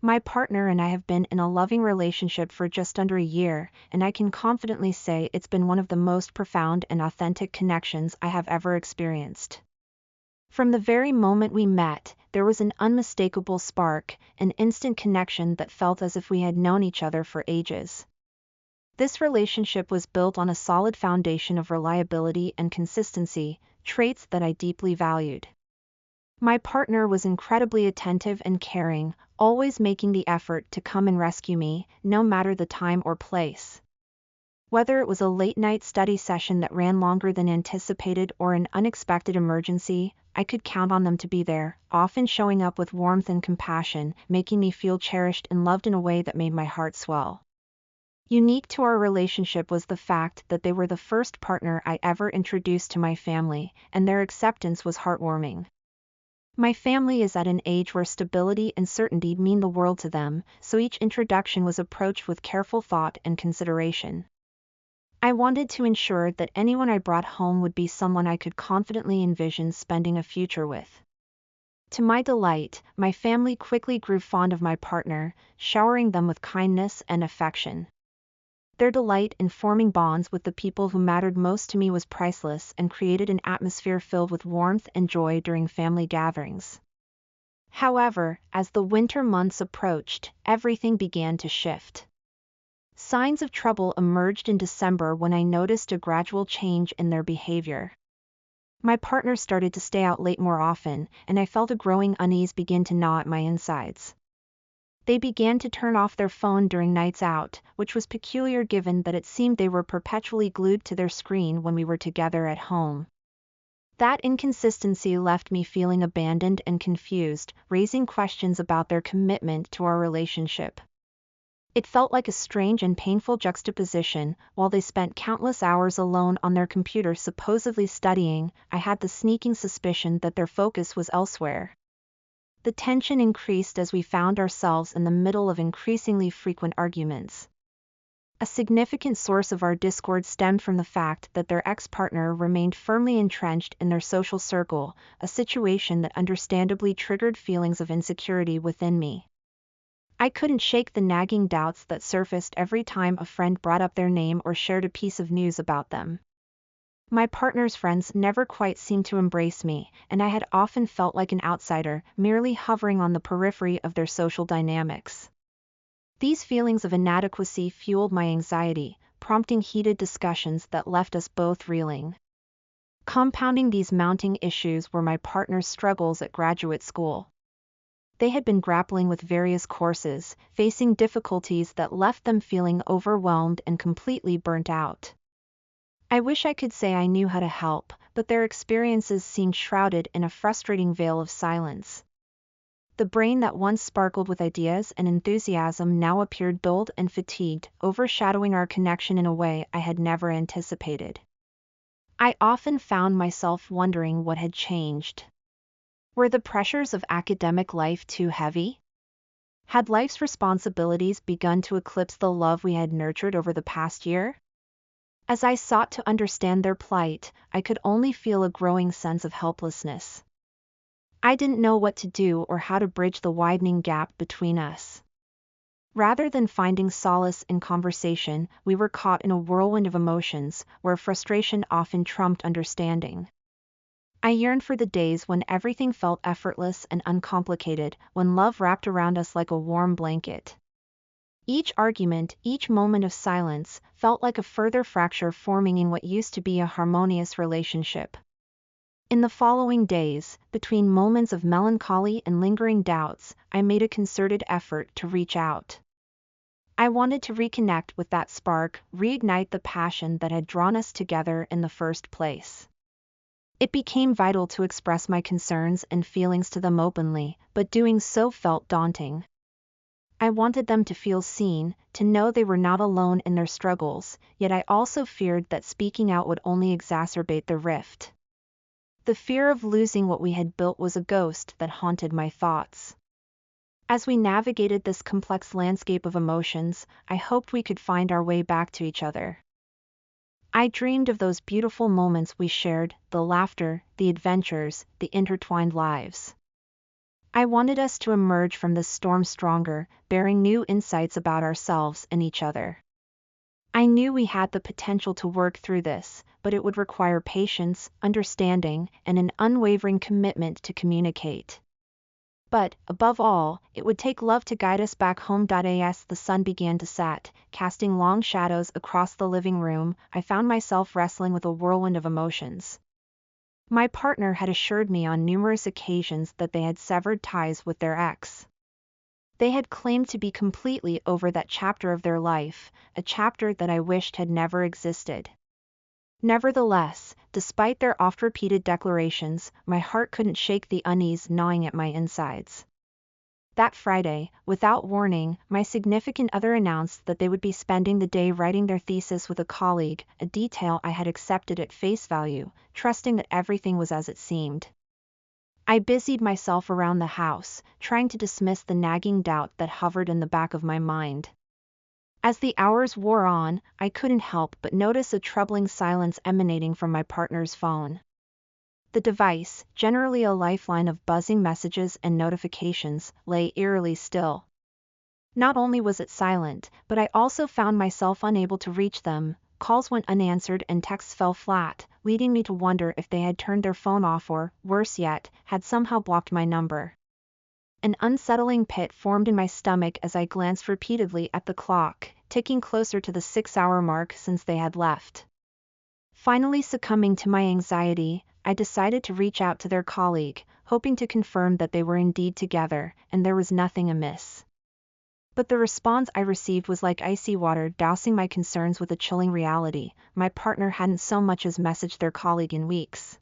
My partner and I have been in a loving relationship for just under a year, and I can confidently say it's been one of the most profound and authentic connections I have ever experienced. From the very moment we met, there was an unmistakable spark, an instant connection that felt as if we had known each other for ages. This relationship was built on a solid foundation of reliability and consistency, traits that I deeply valued. My partner was incredibly attentive and caring, always making the effort to come and rescue me, no matter the time or place. Whether it was a late-night study session that ran longer than anticipated or an unexpected emergency, I could count on them to be there, often showing up with warmth and compassion, making me feel cherished and loved in a way that made my heart swell. Unique to our relationship was the fact that they were the first partner I ever introduced to my family, and their acceptance was heartwarming. My family is at an age where stability and certainty mean the world to them, so each introduction was approached with careful thought and consideration. I wanted to ensure that anyone I brought home would be someone I could confidently envision spending a future with. To my delight, my family quickly grew fond of my partner, showering them with kindness and affection. Their delight in forming bonds with the people who mattered most to me was priceless and created an atmosphere filled with warmth and joy during family gatherings. However, as the winter months approached, everything began to shift. Signs of trouble emerged in December when I noticed a gradual change in their behavior. My partner started to stay out late more often, and I felt a growing unease begin to gnaw at my insides. They began to turn off their phone during nights out, which was peculiar given that it seemed they were perpetually glued to their screen when we were together at home. That inconsistency left me feeling abandoned and confused, raising questions about their commitment to our relationship. It felt like a strange and painful juxtaposition. While they spent countless hours alone on their computer supposedly studying, I had the sneaking suspicion that their focus was elsewhere. The tension increased as we found ourselves in the middle of increasingly frequent arguments. A significant source of our discord stemmed from the fact that their ex-partner remained firmly entrenched in their social circle, a situation that understandably triggered feelings of insecurity within me. I couldn't shake the nagging doubts that surfaced every time a friend brought up their name or shared a piece of news about them. My partner's friends never quite seemed to embrace me, and I had often felt like an outsider, merely hovering on the periphery of their social dynamics. These feelings of inadequacy fueled my anxiety, prompting heated discussions that left us both reeling. Compounding these mounting issues were my partner's struggles at graduate school. They had been grappling with various courses, facing difficulties that left them feeling overwhelmed and completely burnt out. I wish I could say I knew how to help, but their experiences seemed shrouded in a frustrating veil of silence. The brain that once sparkled with ideas and enthusiasm now appeared dulled and fatigued, overshadowing our connection in a way I had never anticipated. I often found myself wondering what had changed. Were the pressures of academic life too heavy? Had life's responsibilities begun to eclipse the love we had nurtured over the past year? As I sought to understand their plight, I could only feel a growing sense of helplessness. I didn't know what to do or how to bridge the widening gap between us. Rather than finding solace in conversation, we were caught in a whirlwind of emotions, where frustration often trumped understanding. I yearned for the days when everything felt effortless and uncomplicated, when love wrapped around us like a warm blanket. Each argument, each moment of silence, felt like a further fracture forming in what used to be a harmonious relationship. In the following days, between moments of melancholy and lingering doubts, I made a concerted effort to reach out. I wanted to reconnect with that spark, reignite the passion that had drawn us together in the first place. It became vital to express my concerns and feelings to them openly, but doing so felt daunting. I wanted them to feel seen, to know they were not alone in their struggles, yet I also feared that speaking out would only exacerbate the rift. The fear of losing what we had built was a ghost that haunted my thoughts. As we navigated this complex landscape of emotions, I hoped we could find our way back to each other. I dreamed of those beautiful moments we shared, the laughter, the adventures, the intertwined lives. I wanted us to emerge from this storm stronger, bearing new insights about ourselves and each other. I knew we had the potential to work through this, but it would require patience, understanding, and an unwavering commitment to communicate. But, above all, it would take love to guide us back home. As the sun began to set, casting long shadows across the living room, I found myself wrestling with a whirlwind of emotions. My partner had assured me on numerous occasions that they had severed ties with their ex. They had claimed to be completely over that chapter of their life, a chapter that I wished had never existed. Nevertheless, despite their oft-repeated declarations, my heart couldn't shake the unease gnawing at my insides. That Friday, without warning, my significant other announced that they would be spending the day writing their thesis with a colleague, a detail I had accepted at face value, trusting that everything was as it seemed. I busied myself around the house, trying to dismiss the nagging doubt that hovered in the back of my mind. As the hours wore on, I couldn't help but notice a troubling silence emanating from my partner's phone. The device, generally a lifeline of buzzing messages and notifications, lay eerily still. Not only was it silent, but I also found myself unable to reach them. Calls went unanswered and texts fell flat, leading me to wonder if they had turned their phone off or, worse yet, had somehow blocked my number. An unsettling pit formed in my stomach as I glanced repeatedly at the clock, ticking closer to the 6-hour mark since they had left. Finally succumbing to my anxiety, I decided to reach out to their colleague, hoping to confirm that they were indeed together, and there was nothing amiss. But the response I received was like icy water, dousing my concerns with a chilling reality. My partner hadn't so much as messaged their colleague in weeks.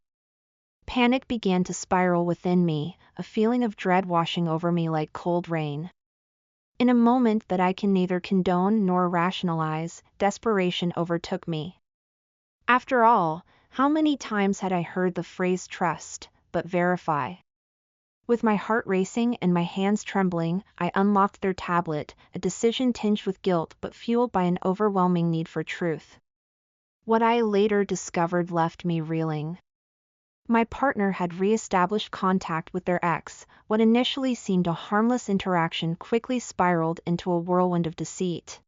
Panic began to spiral within me, a feeling of dread washing over me like cold rain. In a moment that I can neither condone nor rationalize, desperation overtook me. After all, how many times had I heard the phrase trust, but verify? With my heart racing and my hands trembling, I unlocked their tablet, a decision tinged with guilt but fueled by an overwhelming need for truth. What I later discovered left me reeling. My partner had re-established contact with their ex. What initially seemed a harmless interaction quickly spiraled into a whirlwind of deceit.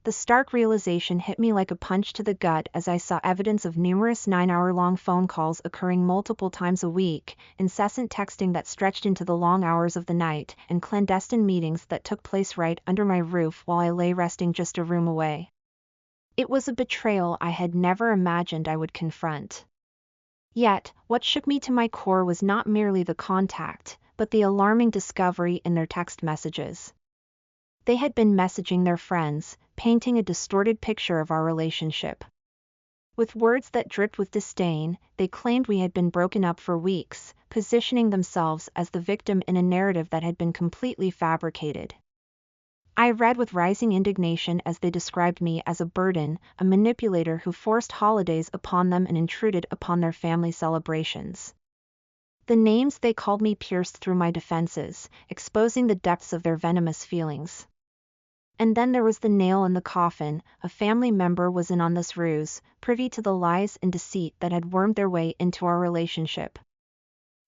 The stark realization hit me like a punch to the gut as I saw evidence of numerous 9-hour-long phone calls occurring multiple times a week, incessant texting that stretched into the long hours of the night, and clandestine meetings that took place right under my roof while I lay resting just a room away. It was a betrayal I had never imagined I would confront. Yet, what shook me to my core was not merely the contact, but the alarming discovery in their text messages. They had been messaging their friends, painting a distorted picture of our relationship. With words that dripped with disdain, they claimed we had been broken up for weeks, positioning themselves as the victim in a narrative that had been completely fabricated. I read with rising indignation as they described me as a burden, a manipulator who forced holidays upon them and intruded upon their family celebrations. The names they called me pierced through my defenses, exposing the depths of their venomous feelings. And then there was the nail in the coffin. A family member was in on this ruse, privy to the lies and deceit that had wormed their way into our relationship.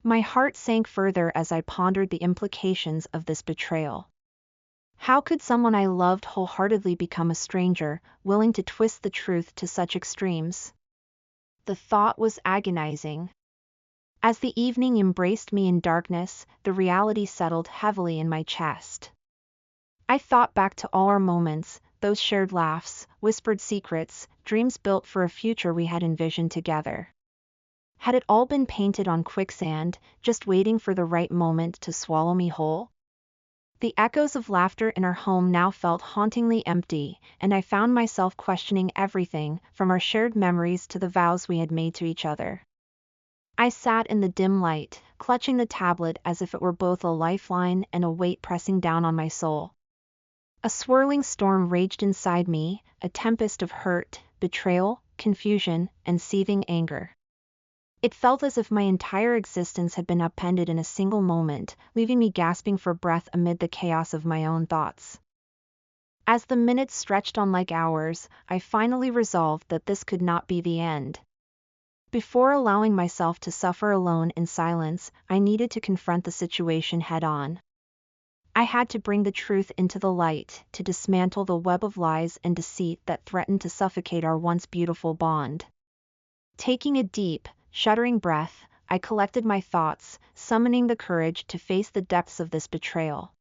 My heart sank further as I pondered the implications of this betrayal. How could someone I loved wholeheartedly become a stranger, willing to twist the truth to such extremes? The thought was agonizing. As the evening embraced me in darkness, the reality settled heavily in my chest. I thought back to all our moments, those shared laughs, whispered secrets, dreams built for a future we had envisioned together. Had it all been painted on quicksand, just waiting for the right moment to swallow me whole? The echoes of laughter in our home now felt hauntingly empty, and I found myself questioning everything, from our shared memories to the vows we had made to each other. I sat in the dim light, clutching the tablet as if it were both a lifeline and a weight pressing down on my soul. A swirling storm raged inside me, a tempest of hurt, betrayal, confusion, and seething anger. It felt as if my entire existence had been upended in a single moment, leaving me gasping for breath amid the chaos of my own thoughts. As the minutes stretched on like hours, I finally resolved that this could not be the end. Before allowing myself to suffer alone in silence, I needed to confront the situation head-on. I had to bring the truth into the light, to dismantle the web of lies and deceit that threatened to suffocate our once beautiful bond. Taking a deep, shuddering breath, I collected my thoughts, summoning the courage to face the depths of this betrayal.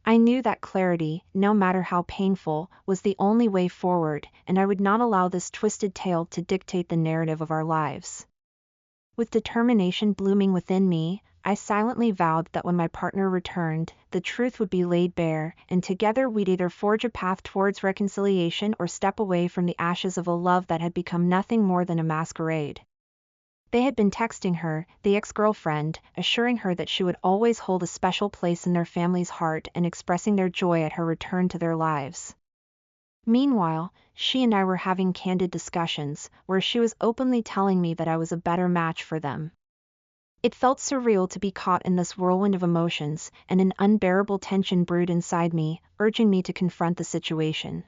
I knew that clarity, no matter how painful, was the only way forward, and I would not allow this twisted tale to dictate the narrative of our lives. With determination blooming within me, I silently vowed that when my partner returned, the truth would be laid bare, and together we'd either forge a path towards reconciliation or step away from the ashes of a love that had become nothing more than a masquerade. They had been texting her, the ex-girlfriend, assuring her that she would always hold a special place in their family's heart and expressing their joy at her return to their lives. Meanwhile, she and I were having candid discussions, where she was openly telling me that I was a better match for them. It felt surreal to be caught in this whirlwind of emotions, and an unbearable tension brewed inside me, urging me to confront the situation.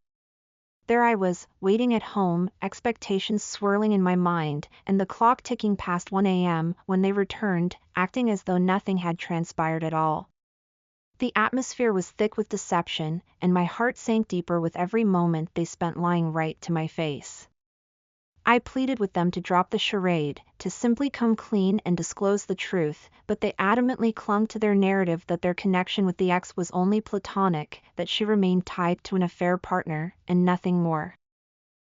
There I was, waiting at home, expectations swirling in my mind, and the clock ticking past 1 a.m. when they returned, acting as though nothing had transpired at all. The atmosphere was thick with deception, and my heart sank deeper with every moment they spent lying right to my face. I pleaded with them to drop the charade, to simply come clean and disclose the truth, but they adamantly clung to their narrative that their connection with the ex was only platonic, that she remained tied to an affair partner, and nothing more.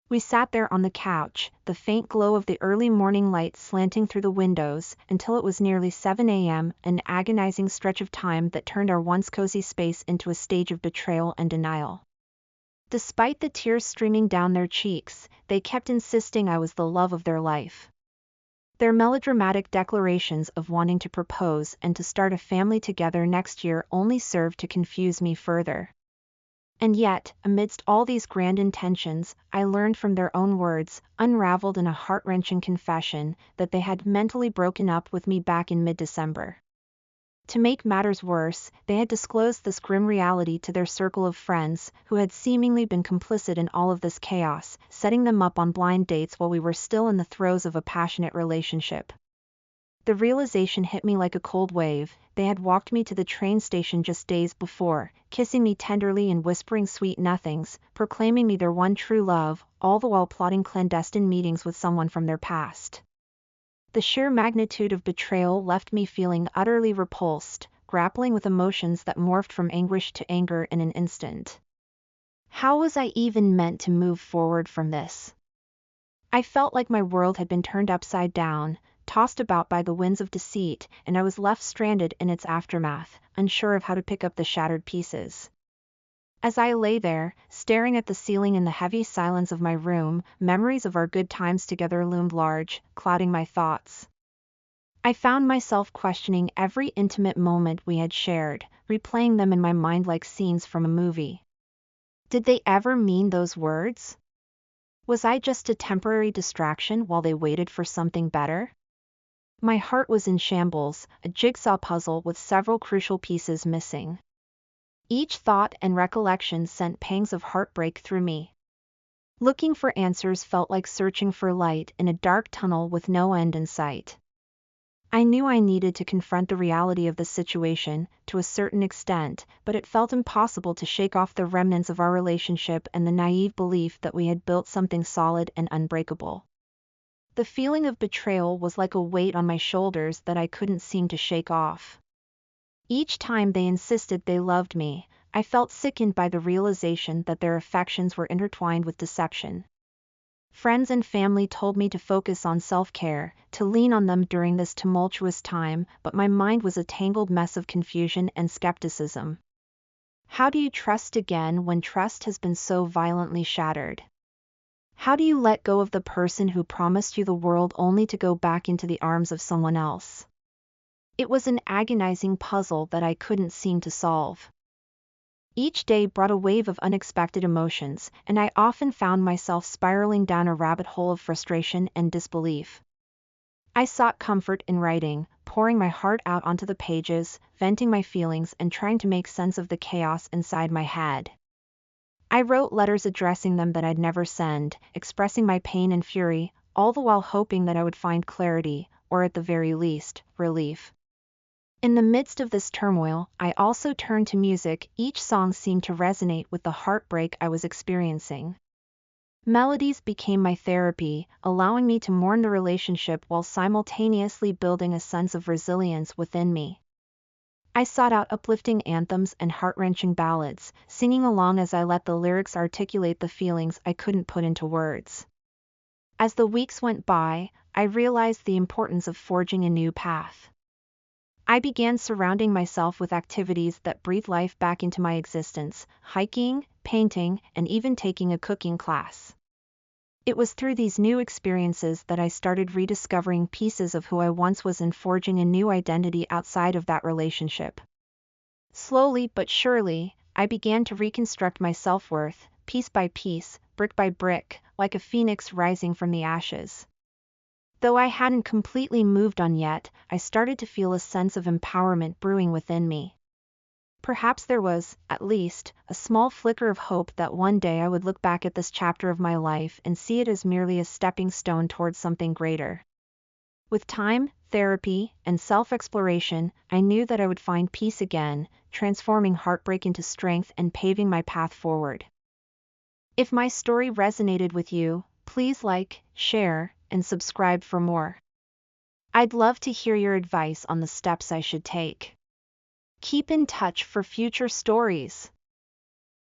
We sat there on the couch, the faint glow of the early morning light slanting through the windows, until it was nearly 7 a.m., an agonizing stretch of time that turned our once cozy space into a stage of betrayal and denial. Despite the tears streaming down their cheeks, they kept insisting I was the love of their life. Their melodramatic declarations of wanting to propose and to start a family together next year only served to confuse me further. And yet, amidst all these grand intentions, I learned from their own words, unraveled in a heart-wrenching confession, that they had mentally broken up with me back in mid-December. To make matters worse, they had disclosed this grim reality to their circle of friends, who had seemingly been complicit in all of this chaos, setting them up on blind dates while we were still in the throes of a passionate relationship. The realization hit me like a cold wave. They had walked me to the train station just days before, kissing me tenderly and whispering sweet nothings, proclaiming me their one true love, all the while plotting clandestine meetings with someone from their past. The sheer magnitude of betrayal left me feeling utterly repulsed, grappling with emotions that morphed from anguish to anger in an instant. How was I even meant to move forward from this? I felt like my world had been turned upside down, tossed about by the winds of deceit, and I was left stranded in its aftermath, unsure of how to pick up the shattered pieces. As I lay there, staring at the ceiling in the heavy silence of my room, memories of our good times together loomed large, clouding my thoughts. I found myself questioning every intimate moment we had shared, replaying them in my mind like scenes from a movie. Did they ever mean those words? Was I just a temporary distraction while they waited for something better? My heart was in shambles, a jigsaw puzzle with several crucial pieces missing. Each thought and recollection sent pangs of heartbreak through me. Looking for answers felt like searching for light in a dark tunnel with no end in sight. I knew I needed to confront the reality of the situation, to a certain extent, but it felt impossible to shake off the remnants of our relationship and the naive belief that we had built something solid and unbreakable. The feeling of betrayal was like a weight on my shoulders that I couldn't seem to shake off. Each time they insisted they loved me, I felt sickened by the realization that their affections were intertwined with deception. Friends and family told me to focus on self-care, to lean on them during this tumultuous time, but my mind was a tangled mess of confusion and skepticism. How do you trust again when trust has been so violently shattered? How do you let go of the person who promised you the world only to go back into the arms of someone else? It was an agonizing puzzle that I couldn't seem to solve. Each day brought a wave of unexpected emotions, and I often found myself spiraling down a rabbit hole of frustration and disbelief. I sought comfort in writing, pouring my heart out onto the pages, venting my feelings and trying to make sense of the chaos inside my head. I wrote letters addressing them that I'd never send, expressing my pain and fury, all the while hoping that I would find clarity, or at the very least, relief. In the midst of this turmoil, I also turned to music. Each song seemed to resonate with the heartbreak I was experiencing. Melodies became my therapy, allowing me to mourn the relationship while simultaneously building a sense of resilience within me. I sought out uplifting anthems and heart-wrenching ballads, singing along as I let the lyrics articulate the feelings I couldn't put into words. As the weeks went by, I realized the importance of forging a new path. I began surrounding myself with activities that breathe life back into my existence: hiking, painting, and even taking a cooking class. It was through these new experiences that I started rediscovering pieces of who I once was and forging a new identity outside of that relationship. Slowly but surely, I began to reconstruct my self-worth, piece by piece, brick by brick, like a phoenix rising from the ashes. Though I hadn't completely moved on yet, I started to feel a sense of empowerment brewing within me. Perhaps there was, at least, a small flicker of hope that one day I would look back at this chapter of my life and see it as merely a stepping stone towards something greater. With time, therapy, and self-exploration, I knew that I would find peace again, transforming heartbreak into strength and paving my path forward. If my story resonated with you, please like, share, and subscribe for more. I'd love to hear your advice on the steps I should take. Keep in touch for future stories.